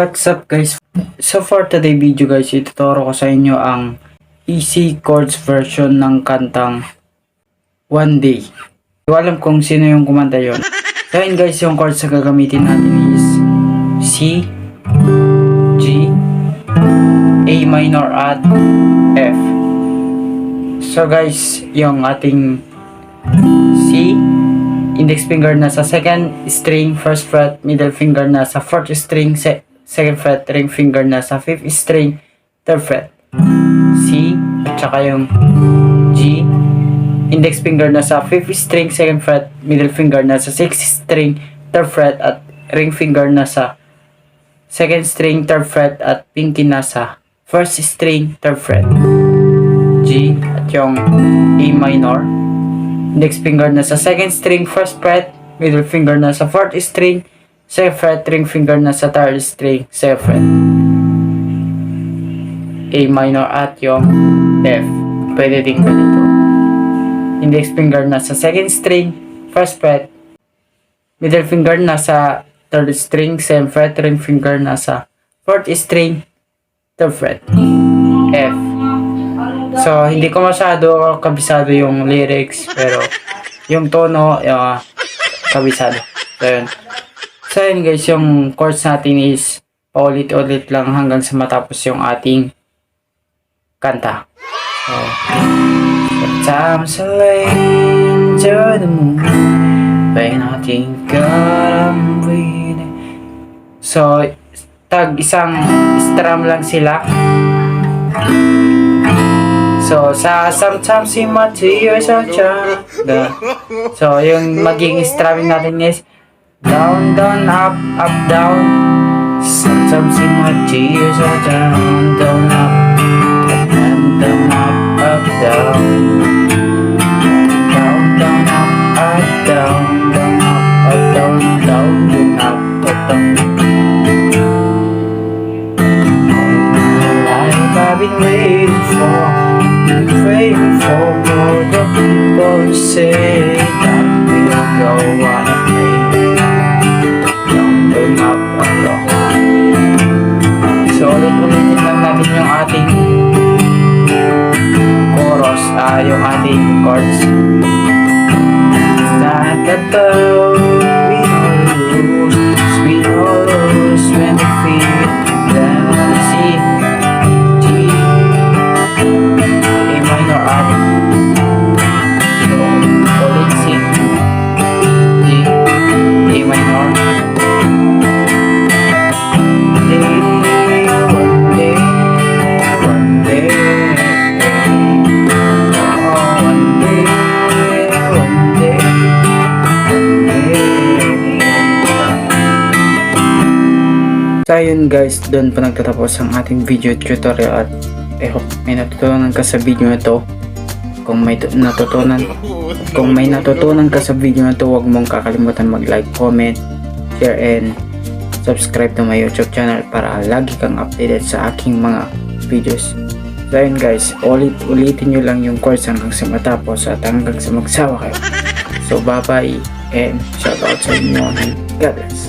What's up guys? So for today video guys, ituturo ko sa inyo ang easy chords version ng kantang OneDay. Hindi ko alam kung sino yung kumanta yon. So yun guys, yung chords na gagamitin natin is C, G, A minor at F. So guys, yung ating C, index finger nasa second string, first fret, middle finger nasa fourth string, second fret, ring finger nasa fifth string, third fret. C, at saka yung G, index finger nasa fifth string, second fret, middle finger nasa sixth string, third fret, at ring finger nasa second string, third fret, at pinky nasa first string, third fret. G, at yung A minor, index finger nasa second string, first fret, middle finger nasa fourth string, second fret, ring finger nasa third string, second fret. A minor at yung F. Pwede din ganito. Index finger nasa second string, first fret, middle finger nasa third string, second fret, ring finger nasa fourth string, third fret. F. So, hindi ko masyado kabisado yung lyrics, pero yung tono, kabisado. So, yun. So, yun guys, yung chords natin is paulit-ulit lang hanggang sa matapos yung ating kanta. So, sometimes I lay into the moon when I think God I'm breathing. So, isang strum lang sila. So, sa sometimes in my tears are dry. So, yung magiging strumming natin is down, down, up, up, down. Sometimes in my tears are down, down, up, down, down, up, up, down. Down, down, up, up, down, down, up, down, down, down, up, up, down. All my life I've been waiting for, praying for more the people to say that we'll go on a plane, jumping up along. So ulit-ulitin lang natin yung ating chorus, yung ating chords. Not that we all lose when we feel, then we see So yun guys, doon pa nagtatapos ang ating video tutorial at I hope may natutunan ka sa video na to. Kung may natutunan ka sa video na to, huwag mong kakalimutan mag-like, comment, share, and subscribe to my YouTube channel para lagi kang updated sa aking mga videos. So yun guys, ulitin nyo lang yung course hanggang sa matapos at hanggang sa magsawa kayo. So bye bye and shout out sa inyo and God bless.